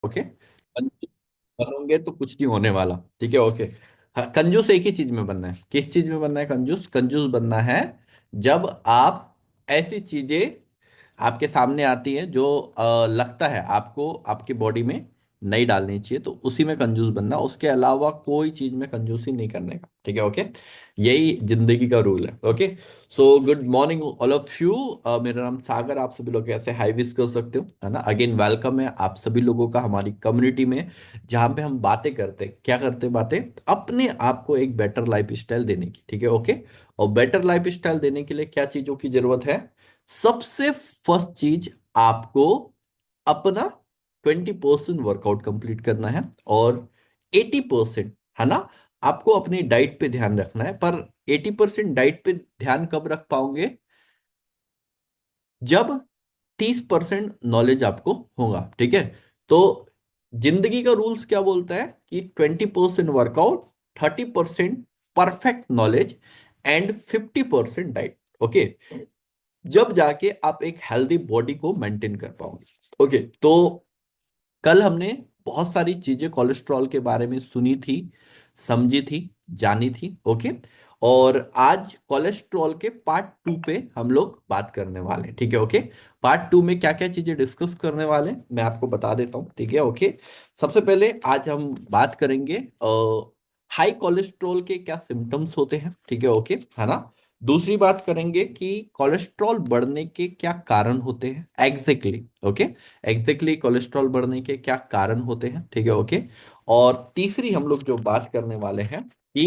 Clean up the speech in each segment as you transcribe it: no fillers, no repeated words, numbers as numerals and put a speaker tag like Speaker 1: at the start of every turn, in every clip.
Speaker 1: Okay. कंजूस बनोगे तो कुछ नहीं होने वाला, ठीक है। ओके। हाँ, कंजूस एक ही चीज में बनना है। किस चीज में बनना है कंजूस? कंजूस बनना है जब आप ऐसी चीजें आपके सामने आती है जो लगता है आपको आपकी बॉडी में नहीं डालनी चाहिए, तो उसी में कंजूस बनना। उसके अलावा कोई चीज में कंजूसी नहीं करने का, ठीक है। ओके। यही जिंदगी का रूल है। Okay. So good morning all of you. मेरा नाम सागर। आप सभी लोग ऐसे हाई विश कर सकते हो, है ना। अगेन वेलकम है आप सभी लोगों का हमारी कम्युनिटी में, जहाँ पे हम बातें करते हैं। क्या करते हैं? बातें अपने आप को एक बेटर लाइफ स्टाइल देने की, ठीक है। ओके। और बेटर लाइफ स्टाइल देने के लिए क्या चीजों की जरूरत है? सबसे फर्स्ट चीज, आपको अपना 20% वर्कआउट कंप्लीट करना है, और 80%, है ना, आपको अपनी डाइट पे ध्यान रखना है। पर 80% डाइट पे ध्यान कब रख पाओगे? जब 30% नॉलेज आपको होगा, ठीक है। तो जिंदगी का रूल्स क्या बोलता है कि 20% workout, 30% perfect knowledge and 50% diet. Okay. जब जाके आप एक हेल्दी बॉडी को मेंटेन कर पाओगे। ओके। तो कल हमने बहुत सारी चीजें कोलेस्ट्रॉल के बारे में सुनी थी, समझी थी, जानी थी। ओके। और आज कोलेस्ट्रॉल के पार्ट 2 पे हम लोग बात करने वाले हैं, ठीक है। ओके। पार्ट 2 में क्या क्या चीजें डिस्कस करने वाले हैं मैं आपको बता देता हूँ, ठीक है। ओके। सबसे पहले आज हम बात करेंगे हाई कोलेस्ट्रॉल के क्या सिम्टम्स होते हैं, ठीक है। ओके, है ना। दूसरी बात करेंगे कि कोलेस्ट्रॉल बढ़ने के क्या कारण होते हैं एग्जैक्टली। ओके। एग्जैक्टली कोलेस्ट्रॉल बढ़ने के क्या कारण होते हैं, ठीक है। ओके। और तीसरी हम लोग जो बात करने वाले हैं कि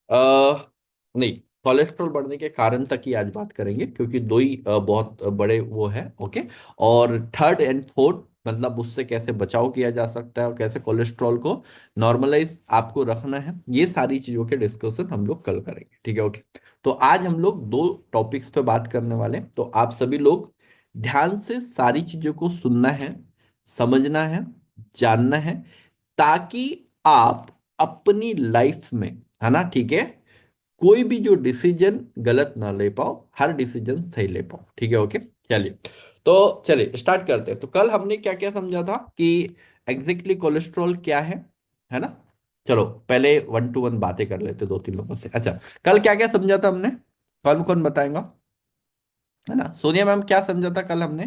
Speaker 1: नहीं, कोलेस्ट्रॉल बढ़ने के कारण तक ही आज बात करेंगे, क्योंकि दो ही बहुत बड़े वो है। ओके। और थर्ड एंड फोर्थ, मतलब उससे कैसे बचाव किया जा सकता है और कैसे कोलेस्ट्रॉल को नॉर्मलाइज आपको रखना है, ये सारी चीजों के डिस्कशन हम लोग कल करेंगे, ठीक है। ओके। तो आज हम लोग दो टॉपिक्स पे बात करने वाले हैं, तो आप सभी लोग ध्यान से सारी चीजों को सुनना है, समझना है, जानना है, ताकि आप अपनी लाइफ में, है ना, ठीक है, कोई भी जो डिसीजन गलत ना ले पाओ, हर डिसीजन सही ले पाओ, ठीक है। ओके। चलिए, तो चलिए स्टार्ट करते हैं। तो कल हमने क्या क्या समझा था कि एग्जैक्टली कोलेस्ट्रॉल क्या है ना। चलो पहले 1 to 1 बातें कर लेते हैं दो तीन लोगों से। अच्छा, कल क्या क्या समझा था हमने? कौन कौन बताएगा? है ना, सोनिया मैम, क्या समझा था कल हमने?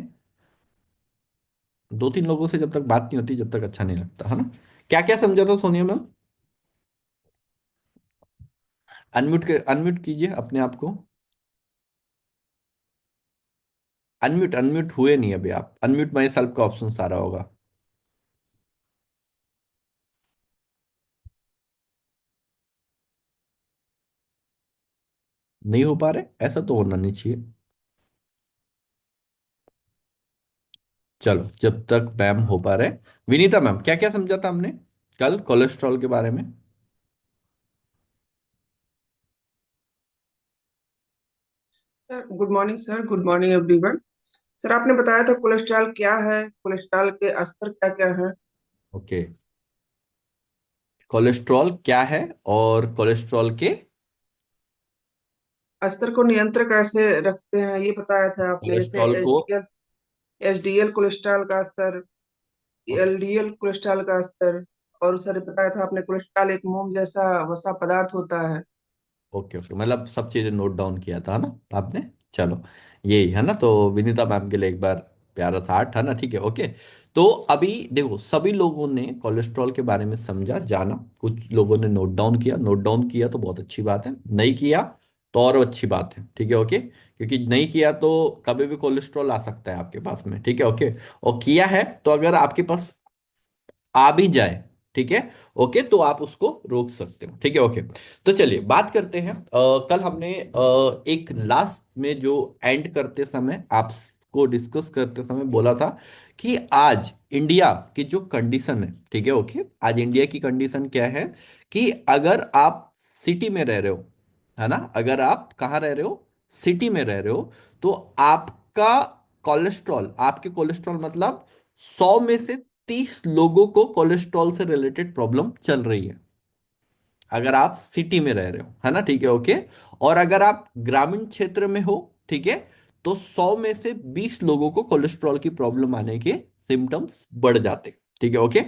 Speaker 1: दो तीन लोगों से जब तक बात नहीं होती, जब तक अच्छा नहीं लगता, है ना। क्या क्या समझा था सोनिया मैम? अनम्यूट कीजिए अपने आप को। अनम्यूट अनम्यूट हुए नहीं अभी आप। अनम्यूट माई सेल्फ का ऑप्शन आ रहा होगा। नहीं हो पा रहे? ऐसा तो होना नहीं चाहिए। चलो, जब तक मैम हो पा रहे, विनीता मैम, क्या क्या समझा था हमने कल कोलेस्ट्रॉल के बारे में?
Speaker 2: Sir good morning sir, good morning everyone. Sir आपने बताया था कोलेस्ट्रॉल क्या है, कोलेस्ट्रॉल के स्तर क्या क्या है।
Speaker 1: ओके। कोलेस्ट्रॉल क्या है और कोलेस्ट्रॉल के
Speaker 2: स्तर को नियंत्रण कैसे रखते हैं ये बताया था आपने, जैसे
Speaker 1: कोलेस्ट्रॉल को।
Speaker 2: एचडीएल कोलेस्ट्रॉल का स्तर,
Speaker 1: ओके
Speaker 2: एलडीएल कोलेस्ट्रॉल का स्तर। और सर बताया था आपने कोलेस्ट्रॉल एक मोम जैसा वसा पदार्थ होता है।
Speaker 1: ओके ओके, मतलब सब चीजें नोट डाउन किया था ना आपने। चलो, यही है ना। तो विनीता मैम के लिए एक बार प्यारा सा हार्ट, है ना, ठीक है। ओके। तो अभी देखो, सभी लोगों ने कोलेस्ट्रॉल के बारे में समझा, जाना। कुछ लोगों ने नोट डाउन किया। नोट डाउन किया तो बहुत अच्छी बात है, नहीं किया तो और अच्छी बात है, ठीक है। ओके। क्योंकि नहीं किया तो कभी भी कोलेस्ट्रॉल आ सकता है आपके पास में, ठीक है। ओके। और किया है तो अगर आपके पास आ भी जाए, ठीक है, ओके, तो आप उसको रोक सकते हो, ठीक है। ओके। तो चलिए बात करते हैं। कल हमने एक लास्ट में जो एंड करते समय आपको डिस्कस करते समय बोला था कि आज इंडिया की जो कंडीशन है, ठीक है। ओके। आज इंडिया की कंडीशन क्या है कि अगर आप सिटी में रह रहे हो, है ना, अगर आप कहाँ रह रहे हो, सिटी में रह रहे हो, तो आपका कोलेस्ट्रॉल, आपके कोलेस्ट्रॉल मतलब 100 में से 30 लोगों को कोलेस्ट्रॉल से रिलेटेड प्रॉब्लम चल रही है, अगर आप सिटी में रह रहे हो, है ना, ठीक है। ओके। और अगर आप ग्रामीण क्षेत्र में हो, ठीक है, तो 100 में से 20 लोगों को कोलेस्ट्रॉल की प्रॉब्लम आने के सिम्टम्स बढ़ जाते, ठीक है, ओके।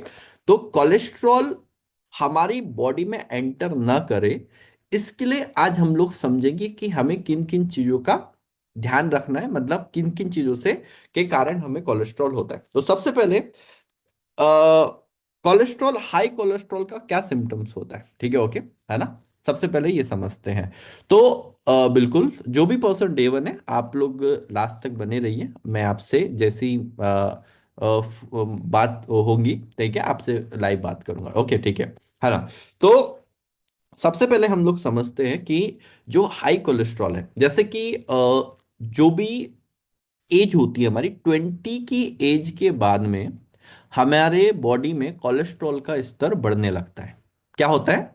Speaker 1: तो कोलेस्ट्रॉल हमारी बॉडी में एंटर ना करे, इसके लिए आज हम लोग समझेंगे कि हमें किन किन चीजों का ध्यान रखना है, मतलब किन किन चीजों से के कारण हमें कोलेस्ट्रॉल होता है। तो सबसे पहले कोलेस्ट्रॉल, हाई कोलेस्ट्रॉल का क्या सिम्टम्स होता है, ठीक है, ओके, है ना। सबसे पहले ये समझते हैं। तो बिल्कुल, जो भी पर्सन डे वन है, आप लोग लास्ट तक बने रहिए। मैं आपसे जैसी बात होगी, ठीक है, आपसे लाइव बात करूंगा, ओके, ठीक है ना। तो सबसे पहले हम लोग समझते हैं कि जो हाई कोलेस्ट्रॉल है, जैसे कि जो भी एज होती है हमारी 20 की एज के बाद में, हमारे बॉडी में कोलेस्ट्रॉल का स्तर बढ़ने लगता है। क्या होता है?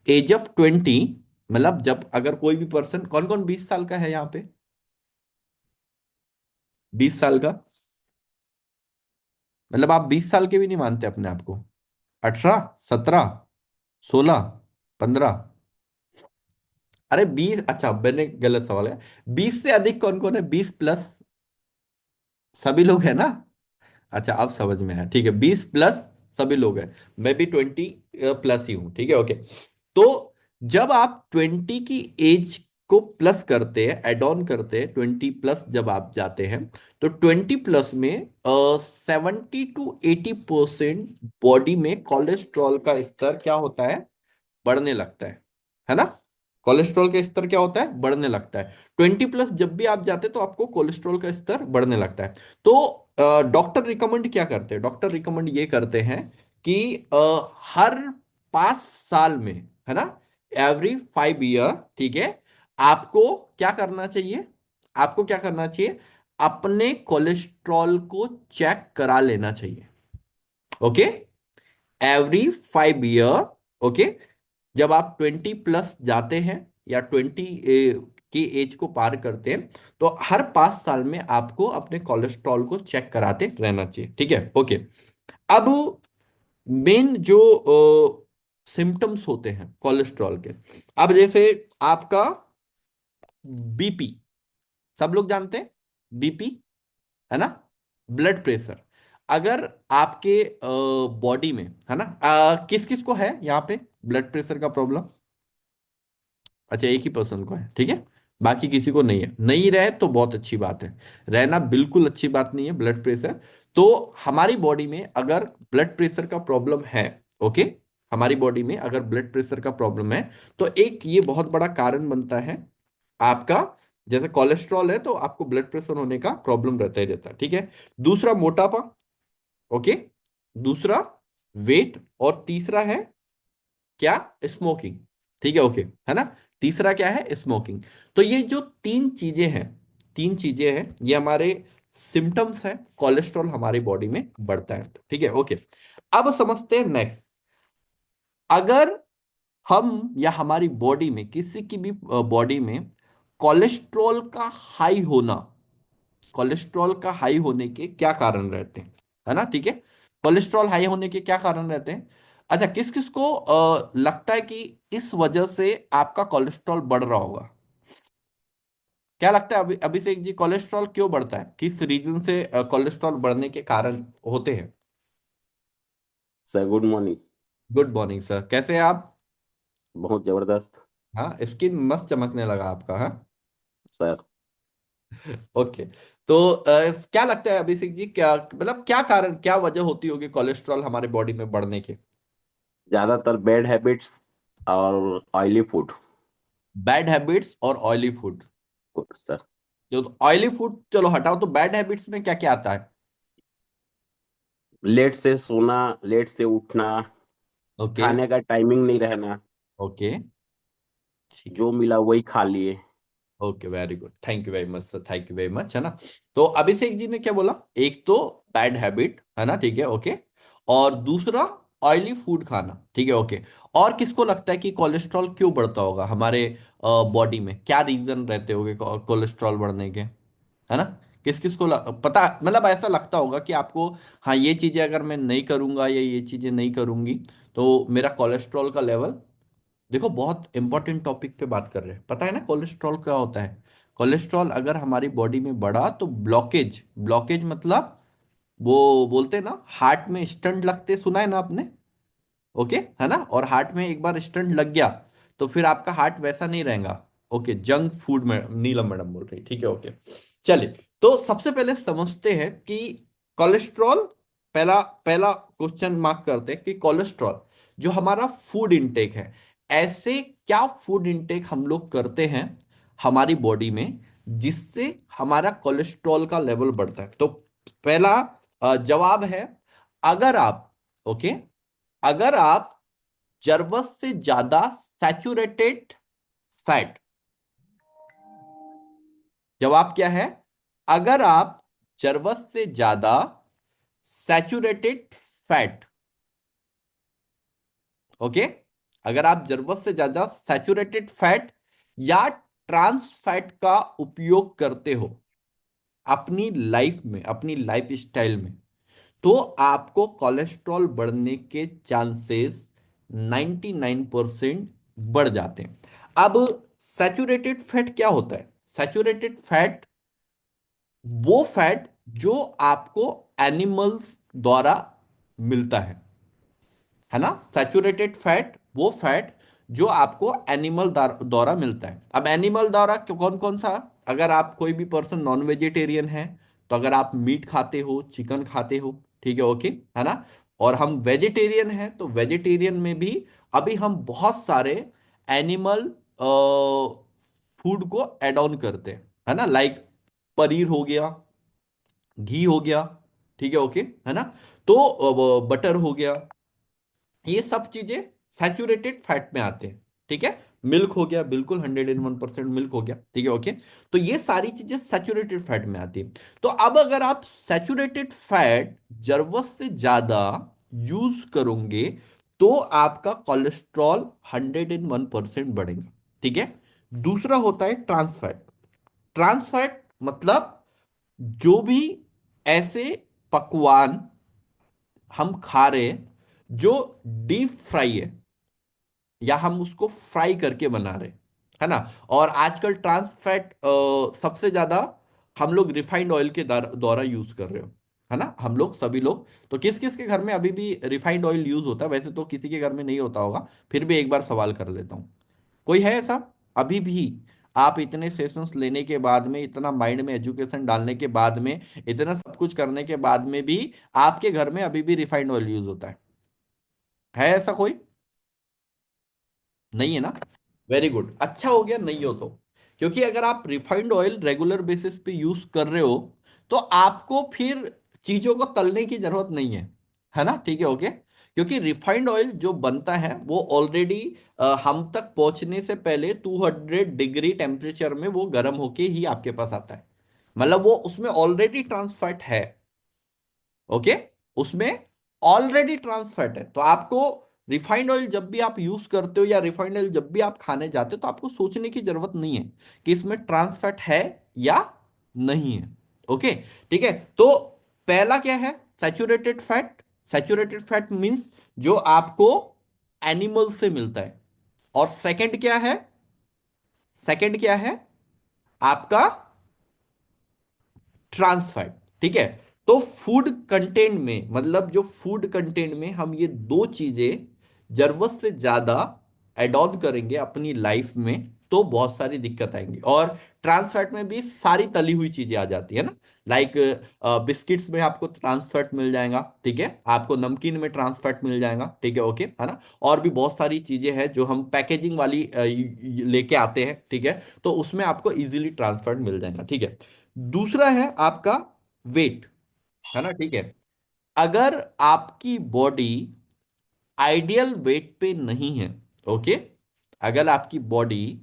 Speaker 1: एज ऑफ 20, मतलब जब अगर कोई भी पर्सन, कौन कौन 20 साल का है यहाँ पे? 20 साल का, मतलब आप 20 साल के भी नहीं मानते अपने आप को? 18, 17, 16, 15? अरे 20, अच्छा मैंने गलत सवाल है। 20 से अधिक कौन कौन है? 20 प्लस सभी लोग है ना? अच्छा, अब समझ में आया, ठीक है, 20 प्लस सभी लोग हैं। मैं भी 20 प्लस ही हूं, ठीक है, ओके। तो जब आप 20 की एज को प्लस करते हैं, एड ऑन करते हैं, 20 प्लस जब आप जाते हैं, तो 20 प्लस में 70 to 80% बॉडी में कोलेस्ट्रॉल का स्तर क्या होता है? बढ़ने लगता है ना। कोलेस्ट्रॉल का स्तर क्या होता है? बढ़ने लगता है। 20 प्लस जब भी आप जाते हैं तो आपको कोलेस्ट्रॉल का स्तर बढ़ने लगता है। तो डॉक्टर रिकमेंड क्या करते हैं? डॉक्टर रिकमेंड ये करते हैं कि हर 5 साल में, है ना, एवरी 5 ईयर, ठीक है, आपको क्या करना चाहिए? आपको क्या करना चाहिए? अपने कोलेस्ट्रॉल को चेक करा लेना चाहिए, ओके, एवरी 5 ईयर, ओके। जब आप 20 प्लस जाते हैं या 20 की एज को पार करते हैं, तो हर 5 साल में आपको अपने कोलेस्ट्रॉल को चेक कराते रहना चाहिए, ठीक है, ओके। अब मेन जो सिम्टम्स होते हैं कोलेस्ट्रॉल के, अब जैसे आपका बीपी, सब लोग जानते हैं बीपी, है ना, ब्लड प्रेशर। अगर आपके बॉडी में, है ना, किस किस को है यहाँ पे ब्लड प्रेशर का प्रॉब्लम? अच्छा, एक ही पर्सन को है, ठीक है, बाकी किसी को नहीं है। नहीं रहे तो बहुत अच्छी बात है, रहना बिल्कुल अच्छी बात नहीं है ब्लड प्रेशर। तो हमारी बॉडी में अगर ब्लड प्रेशर का प्रॉब्लम है, ओके, हमारी बॉडी में अगर ब्लड प्रेशर का प्रॉब्लम है, तो एक ये बहुत बड़ा कारण बनता है आपका। जैसे कोलेस्ट्रॉल है तो आपको ब्लड प्रेशर होने का प्रॉब्लम रहता ही रहता है, ठीक है। दूसरा मोटापा, ओके। दूसरा वेट, और तीसरा है क्या? स्मोकिंग, ठीक है, ओके, है ना। तीसरा क्या है? स्मोकिंग। तो ये जो तीन चीजें हैं, ये हमारे सिम्टम्स हैं, कोलेस्ट्रॉल हमारी बॉडी में बढ़ता है, ठीक है, ओके। अब समझते हैं नेक्स्ट। अगर हम या हमारी बॉडी में, किसी की भी बॉडी में कोलेस्ट्रॉल का हाई होना, कोलेस्ट्रॉल का हाई होने के क्या कारण रहते हैं, है ना, ठीक है। कोलेस्ट्रॉल हाई होने के क्या कारण रहते हैं? अच्छा, किस किस को लगता है कि इस वजह से आपका कोलेस्ट्रॉल बढ़ रहा होगा? क्या लगता है अभिषेक जी, कोलेस्ट्रॉल क्यों बढ़ता है? किस रीजन से कोलेस्ट्रॉल बढ़ने के कारण होते हैं?
Speaker 3: Sir good morning.
Speaker 1: Good morning sir, कैसे हैं आप?
Speaker 3: बहुत जबरदस्त।
Speaker 1: हाँ, स्किन मस्त चमकने लगा आपका, हाँ।
Speaker 3: Sir
Speaker 1: okay. तो क्या लगता है अभिषेक जी, क्या मतलब क्या कारण, क्या वजह होती होगी कोलेस्ट्रॉल हमारे बॉडी में बढ़ने की?
Speaker 3: ज्यादातर बैड हैबिट्स और ऑयली फूड।
Speaker 1: बैड हैबिट्स और ऑयली फूड।
Speaker 3: सर
Speaker 1: जो ऑयली फूड चलो हटाओ, तो बैड हैबिट्स में क्या क्या आता है?
Speaker 3: लेट से सोना, लेट से उठना,
Speaker 1: ओके,
Speaker 3: खाने का टाइमिंग नहीं रहना,
Speaker 1: ओके, ठीक है,
Speaker 3: जो मिला वही खा लिए।
Speaker 1: Okay, very good, thank you very much sir, thank you very much, है ना। तो अभिषेक जी ने क्या बोला? एक तो बैड हैबिट, है ना, ठीक है, ओके। और दूसरा ऑयली फूड खाना, ठीक है, ओके। और किसको लगता है कि कोलेस्ट्रॉल क्यों बढ़ता होगा हमारे बॉडी में? क्या रीजन रहते होंगे कोलेस्ट्रॉल बढ़ने के, है ना? किस किस को पता, मतलब ऐसा लगता होगा कि आपको, हाँ, ये चीजें अगर मैं नहीं करूंगा या ये चीजें नहीं करूंगी, तो मेरा कोलेस्ट्रॉल का लेवल, देखो बहुत इंपॉर्टेंट टॉपिक पे बात कर रहे हैं, पता है ना कोलेस्ट्रॉल क्या होता है? कोलेस्ट्रॉल अगर हमारी बॉडी में बढ़ा तो ब्लॉकेज, ब्लॉकेज मतलब वो बोलते हैं ना हार्ट में स्टंट लगते, सुना है ना आपने? ओके, है ना? और हार्ट में एक बार स्टंट लग गया तो फिर आपका हार्ट वैसा नहीं रहेगा। ओके, जंक फूड में नीलम मैडम बोल रही, ठीक है, ओके। चलिए, तो सबसे पहले समझते हैं कि कोलेस्ट्रॉल, पहला पहला क्वेश्चन मार्क करते हैं कि कोलेस्ट्रॉल जो हमारा फूड इंटेक है, ऐसे क्या फूड इंटेक हम लोग करते हैं हमारी बॉडी में जिससे हमारा कोलेस्ट्रॉल का लेवल बढ़ता है। तो पहला जवाब है, अगर आप, ओके, अगर आप जरूरत से ज्यादा सैचुरेटेड फैट, जवाब क्या है? अगर आप जरूरत से ज्यादा सैचुरेटेड फैट, ओके, अगर आप जरूरत से ज्यादा सैचुरेटेड फैट या ट्रांस फैट का उपयोग करते हो अपनी लाइफ में, अपनी लाइफ स्टाइल में, तो आपको कोलेस्ट्रॉल बढ़ने के चांसेस 99% बढ़ जाते हैं। अब सैचुरेटेड फैट क्या होता है? सैचुरेटेड फैट वो फैट जो आपको एनिमल्स द्वारा मिलता है ना? सैचुरेटेड फैट वो फैट जो आपको एनिमल द्वारा मिलता है। अब एनिमल द्वारा कौन कौन सा? अगर आप कोई भी पर्सन नॉन वेजिटेरियन है, तो अगर आप मीट खाते हो, चिकन खाते हो, ठीक है, ओके, है ना? और हम वेजिटेरियन हैं तो वेजिटेरियन में भी अभी हम बहुत सारे एनिमल फूड को एड ऑन करते हैं, है ना? लाइक पनीर हो गया, घी हो गया, ठीक है, ओके, है ना? तो बटर हो गया, ये सब चीजें सैचुरेटेड फैट में आते हैं, ठीक है। मिल्क हो गया, बिल्कुल 101% मिल्क हो गया, ठीक है, ओके। तो ये सारी चीजें सैचुरेटेड फैट में आती है। तो अब अगर आप सैचुरेटेड फैट जरूरत से ज्यादा यूज करोगे तो आपका कोलेस्ट्रॉल 101% बढ़ेगा, ठीक है। दूसरा होता है ट्रांस फैट। ट्रांस फैट मतलब जो भी ऐसे पकवान हम खा रहे हैं जो डीप फ्राई है या हम उसको फ्राई करके बना रहे हैं, है ना? और आजकल ट्रांस फैट सबसे ज्यादा हम लोग रिफाइंड ऑयल के द्वारा यूज कर रहे हो, है ना? हम लोग सभी लोग, तो किस किस के घर में अभी भी रिफाइंड ऑयल यूज होता है? वैसे तो किसी के घर में नहीं होता होगा, फिर भी एक बार सवाल कर लेता हूँ, कोई है ऐसा अभी भी? आप इतने सेशंस लेने के बाद में, इतना माइंड में एजुकेशन डालने के बाद में, इतना सब कुछ करने के बाद में भी आपके घर में अभी भी रिफाइंड ऑयल यूज होता है ऐसा कोई? नहीं है ना? वेरी गुड, अच्छा हो गया नहीं हो तो। क्योंकि अगर आप रिफाइंड ऑयल रेगुलर बेसिस पे यूज कर रहे हो तो आपको फिर चीजों को तलने की जरूरत नहीं है ना? ठीक है, ओके। क्योंकि रिफाइंड ऑयल जो बनता है वो ऑलरेडी हम तक पहुंचने से पहले 200 डिग्री टेम्परेचर में वो गर्म होके ही आपके पास आता है। मतलब वो उसमें ऑलरेडी ट्रांसफैट है, ओके, उसमें ऑलरेडी ट्रांस फैट है। तो आपको रिफाइंड ऑयल जब भी आप यूज करते हो या रिफाइंड ऑयल जब भी आप खाने जाते हो तो आपको सोचने की जरूरत नहीं है कि इसमें ट्रांस फैट है या नहीं है, ओके, ठीक है। तो पहला क्या है? Saturated fat. Saturated fat means जो आपको एनिमल से मिलता है। और सेकंड क्या है? सेकंड क्या है आपका? ट्रांस फैट, ठीक है। तो फूड कंटेंट में, मतलब जो फूड कंटेंट में हम ये दो चीजें जरूरत से ज्यादा एड ऑन करेंगे अपनी लाइफ में तो बहुत सारी दिक्कत आएंगी। और ट्रांस फैट में भी सारी तली हुई चीजें आ जाती है ना। लाइक बिस्किट्स में आपको ट्रांस फैट मिल जाएगा, ठीक है, आपको नमकीन में ट्रांस फैट मिल जाएगा, ठीक है, ओके, है ना? और भी बहुत सारी चीजें हैं जो हम पैकेजिंग वाली लेके आते हैं, ठीक है, तो उसमें आपको इजीली ट्रांस फैट मिल जाएगा, ठीक है। दूसरा है आपका वेट, है ना? ठीक है, अगर आपकी बॉडी आइडियल वेट पे नहीं है, ओके, अगर आपकी बॉडी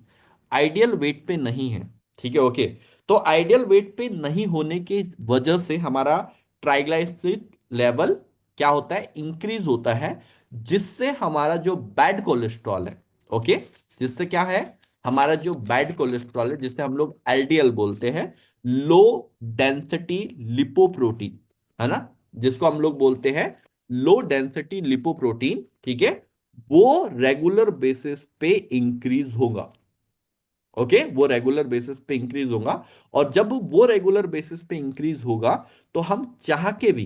Speaker 1: आइडियल वेट पे नहीं है, ठीक है, ओके, तो आइडियल वेट पे नहीं होने की वजह से हमारा ट्राइग्लिसराइड लेवल क्या होता है? इंक्रीज होता है, जिससे हमारा जो बैड कोलेस्ट्रॉल है, ओके, जिससे क्या है? हमारा जो बैड कोलेस्ट्रॉल है, जिसे हम लोग एलडीएल बोलते हैं, लो डेंसिटी लिपोप्रोटीन, है ना, जिसको हम लोग बोलते हैं लो डेंसिटी लिपोप्रोटीन, ठीक है, वो रेगुलर बेसिस पे इंक्रीज होगा, ओके, वो रेगुलर बेसिस पे इंक्रीज होगा। और जब वो रेगुलर बेसिस पे इंक्रीज होगा तो हम चाह के भी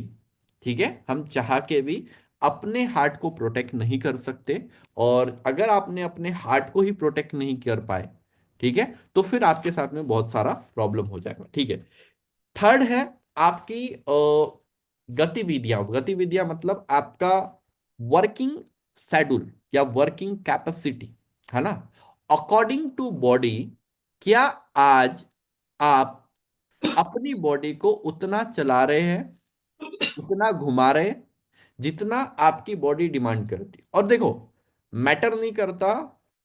Speaker 1: ठीक है, हम चाह के भी अपने हार्ट को प्रोटेक्ट नहीं कर सकते। और अगर आपने अपने हार्ट को ही प्रोटेक्ट नहीं कर पाए, ठीक है, तो फिर आपके साथ में बहुत सारा प्रॉब्लम हो जाएगा। ठीक है। थर्ड है आपकी गतिविधियां। गतिविधियां मतलब आपका वर्किंग शेड्यूल या वर्किंग कैपेसिटी, है ना, अकॉर्डिंग टू बॉडी। क्या आज आप अपनी बॉडी को उतना चला रहे हैं, उतना घुमा रहे हैं जितना आपकी बॉडी डिमांड करती है? और देखो, मैटर नहीं करता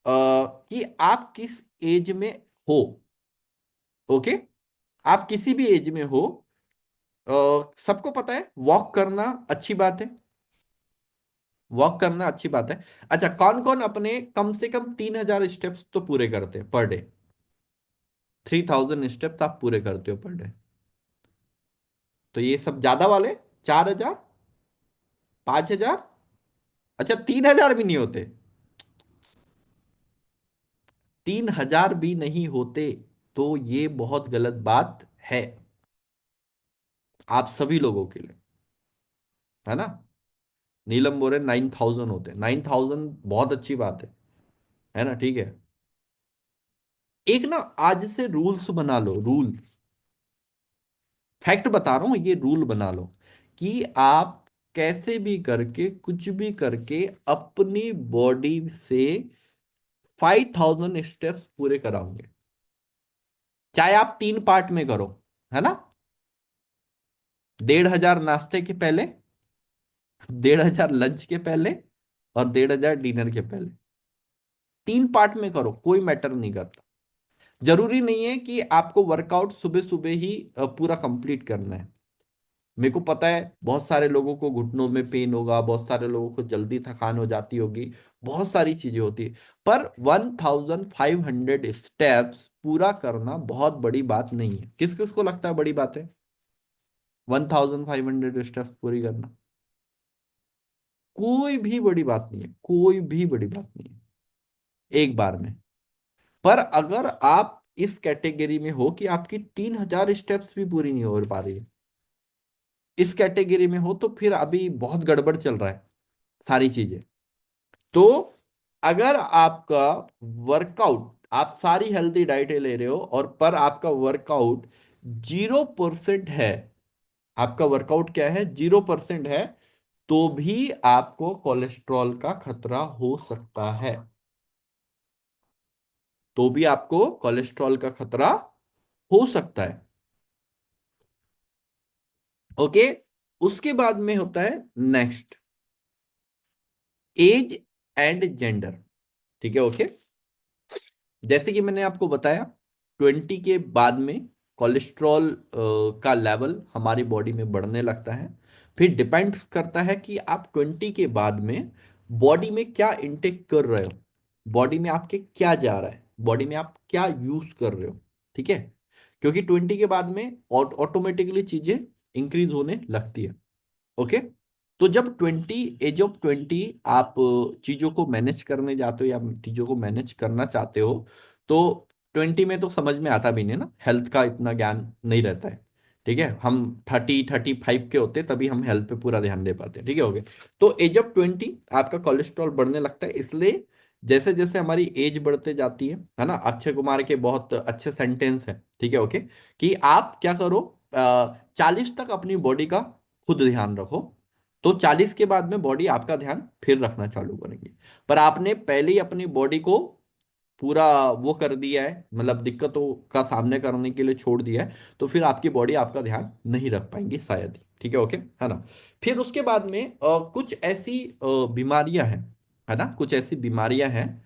Speaker 1: कि आप किस एज में हो। ओके, आप किसी भी एज में हो, सबको पता है वॉक करना अच्छी बात है। वॉक करना अच्छी बात है। अच्छा, कौन कौन अपने कम से कम 3,000 स्टेप्स तो पूरे करते हैं पर डे? 3,000 स्टेप्स आप पूरे करते हो पर डे? तो ये सब ज्यादा वाले 4,000, 5,000, अच्छा 3,000 भी नहीं होते। 3,000 भी नहीं होते, तो ये बहुत गलत बात है आप सभी लोगों के लिए, है ना। नीलम बोल रहे 9,000 होते हैं। 9,000 बहुत अच्छी बात है ना, ठीक है। एक ना आज से रूल्स बना लो, रूल, फैक्ट बता रहा हूं, ये रूल बना लो कि आप कैसे भी करके, कुछ भी करके अपनी बॉडी से 5,000 स्टेप्स पूरे कराओगे। चाहे आप 3 पार्ट में करो, है ना। 1,500 नाश्ते के पहले, 1,500 लंच के पहले, और 1,500 डिनर के पहले। 3 पार्ट में करो, कोई मैटर नहीं करता। जरूरी नहीं है कि आपको वर्कआउट सुबह सुबह ही पूरा कंप्लीट करना है। मेरे को पता है बहुत सारे लोगों को घुटनों में पेन होगा, बहुत सारे लोगों को जल्दी थकान हो जाती होगी, बहुत सारी चीजें होती है। पर 1,500 स्टेप्स पूरा करना बहुत बड़ी बात नहीं है। किस किस को लगता है बड़ी बात है 1,500 स्टेप्स पूरी करना? कोई भी बड़ी बात नहीं है, कोई भी बड़ी बात नहीं है एक बार में। पर अगर आप इस कैटेगरी में हो कि आपकी 3,000 स्टेप्स भी पूरी नहीं हो पा रही है, इस कैटेगरी में हो, तो फिर अभी बहुत गड़बड़ चल रहा है सारी चीजें। तो अगर आपका वर्कआउट, आप सारी हेल्दी डाइटें ले रहे हो और पर आपका वर्कआउट 0% है, आपका वर्कआउट क्या है, 0% है, तो भी आपको कोलेस्ट्रॉल का खतरा हो सकता है। तो भी आपको कोलेस्ट्रॉल का खतरा हो सकता है। ओके। उसके बाद में होता है नेक्स्ट, एज एंड जेंडर। ठीक है, ओके। जैसे कि मैंने आपको बताया, 20 के बाद में कोलेस्ट्रॉल का लेवल हमारी बॉडी में बढ़ने लगता है। फिर डिपेंड करता है कि आप 20 के बाद में बॉडी में क्या इंटेक कर रहे हो, बॉडी में आपके क्या जा रहा है, बॉडी में आप क्या यूज कर रहे हो। ठीक है, क्योंकि 20 के बाद में ऑटोमेटिकली चीजें इंक्रीज होने लगती है। ओके। तो जब 20 आप चीजों को मैनेज करने जाते हो या चीजों को मैनेज करना चाहते हो, तो 20 में तो समझ में आता भी नहीं ना, हेल्थ का इतना ज्ञान नहीं रहता है। ठीक है, हम 30-35 के होते तभी हम हेल्थ पे पूरा ध्यान दे पाते हैं। ठीक है, हो गए। तो एज ऑफ 20 आपका कोलेस्ट्रॉल बढ़ने लगता है। इसलिए जैसे जैसे हमारी एज बढ़ते जाती है ना, अक्षय कुमार के बहुत अच्छे सेंटेंस है, ठीक है, ओके, कि आप क्या करो, 40 तक अपनी बॉडी का खुद ध्यान रखो, तो 40 के बाद में बॉडी आपका ध्यान फिर रखना चालू करेंगे। पर आपने पहले ही अपनी बॉडी को पूरा वो कर दिया है, मतलब दिक्कतों का सामने करने के लिए छोड़ दिया है, तो फिर आपकी बॉडी आपका ध्यान नहीं रख पाएंगी शायद ही। ठीक है, ओके, है ना। फिर उसके बाद में कुछ ऐसी बीमारियां हैं, है ना, कुछ ऐसी बीमारियां हैं,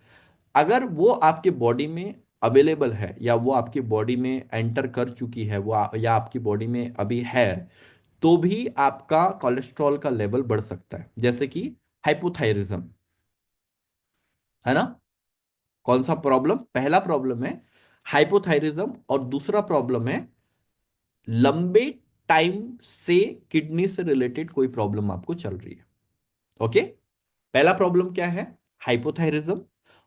Speaker 1: अगर वो आपके बॉडी में अवेलेबल है या वो आपकी बॉडी में एंटर कर चुकी है, या आपकी बॉडी में अभी है, तो भी आपका कोलेस्ट्रॉल का लेवल बढ़ सकता है। जैसे कि हाइपोथायरिज्म, है ना। कौन सा प्रॉब्लम? पहला प्रॉब्लम है हाइपोथायरिज्म, और दूसरा प्रॉब्लम है लंबे टाइम से किडनी से रिलेटेड कोई प्रॉब्लम आपको चल रही है। ओके। पहला प्रॉब्लम क्या है? हाइपोथायरिज्म।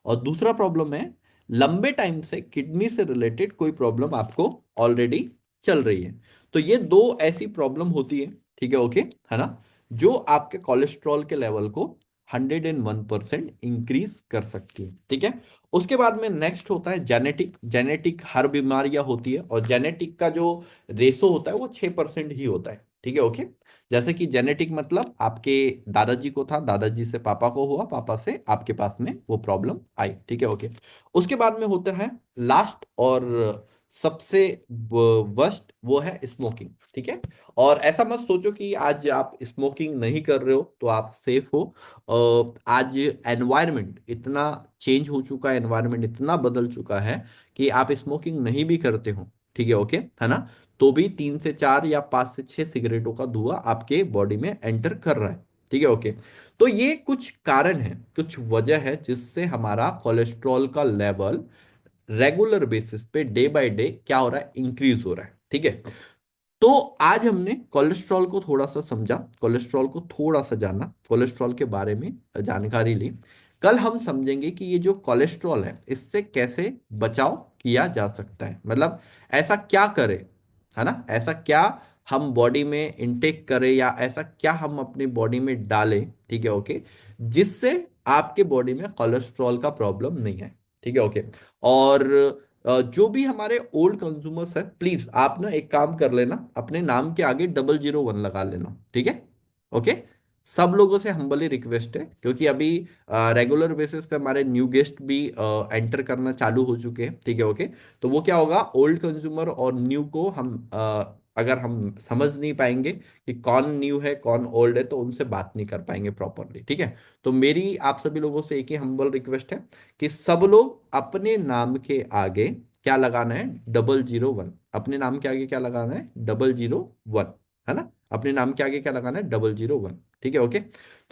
Speaker 1: और दूसरा प्रॉब्लम है लंबे टाइम से किडनी से रिलेटेड कोई प्रॉब्लम आपको ऑलरेडी चल रही है। तो ये दो ऐसी प्रॉब्लम होती है, ठीक है, ओके, है ना, जो आपके कोलेस्ट्रॉल के लेवल को 101% इंक्रीज कर सकती है। ठीक है। उसके बाद में नेक्स्ट होता है जेनेटिक। जेनेटिक हर बीमारियां होती है, और जेनेटिक का जो रेशो होता है वो 6% ही होता है। ठीक है, ओके। जैसे कि जेनेटिक मतलब आपके दादाजी को था, दादाजी से पापा को हुआ, पापा से आपके पास में वो प्रॉब्लम आई। ठीक है, ओके। उसके बाद में होता है लास्ट और सबसे वर्स्ट, वो है स्मोकिंग। ठीक है। और ऐसा मत सोचो कि आज आप स्मोकिंग नहीं कर रहे हो तो आप सेफ हो। आज एनवायरनमेंट इतना चेंज हो चुका है, एनवायरनमेंट इतना बदल चुका है कि आप स्मोकिंग नहीं भी करते हो, ठीक है, ओके, है ना, तो भी 3 से 4 या 5 से 6 सिगरेटों का धुआं आपके बॉडी में एंटर कर रहा है। ठीक है, ओके। तो ये कुछ कारण है, कुछ वजह है जिससे हमारा कोलेस्ट्रॉल का लेवल रेगुलर बेसिस पे डे बाय डे क्या हो रहा है, इंक्रीज हो रहा है। ठीक है। तो आज हमने कोलेस्ट्रॉल को थोड़ा सा समझा, कोलेस्ट्रॉल को थोड़ा सा जाना, कोलेस्ट्रॉल के बारे में जानकारी ली। कल हम समझेंगे कि ये जो कोलेस्ट्रॉल है इससे कैसे बचाव किया जा सकता है, मतलब ऐसा क्या करें, है ना, ऐसा क्या हम बॉडी में इनटेक करें, या ऐसा क्या हम अपनी बॉडी में डालें, ठीक है, ओके, जिससे आपके बॉडी में कोलेस्ट्रॉल का प्रॉब्लम नहीं है। ठीक है, ओके। और जो भी हमारे ओल्ड कंज्यूमर्स है, प्लीज आप ना एक काम कर लेना, अपने नाम के आगे 001 लगा लेना। ठीक है, ओके। सब लोगों से हम्बली रिक्वेस्ट है, क्योंकि अभी रेगुलर बेसिस पे हमारे न्यू गेस्ट भी एंटर करना चालू हो चुके हैं। ठीक है, ओके। तो वो क्या होगा, ओल्ड कंज्यूमर और न्यू को हम अगर हम समझ नहीं पाएंगे कि कौन न्यू है कौन ओल्ड है, तो उनसे बात नहीं कर पाएंगे प्रॉपरली। ठीक है। तो मेरी आप सभी लोगों से एक ही हम्बल रिक्वेस्ट है कि सब लोग अपने नाम के आगे क्या लगाना है, 001। अपने नाम के आगे क्या लगाना है, 001, है ना, अपने नाम के आगे क्या लगाना है, 001। ठीक है, ओके।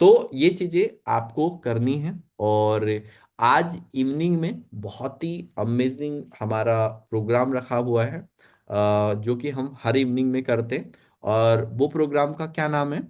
Speaker 1: तो ये चीजें आपको करनी है। और आज इवनिंग में बहुत ही अमेजिंग हमारा प्रोग्राम रखा हुआ है, जो कि हम हर इवनिंग में करते हैं। और वो प्रोग्राम का क्या नाम है,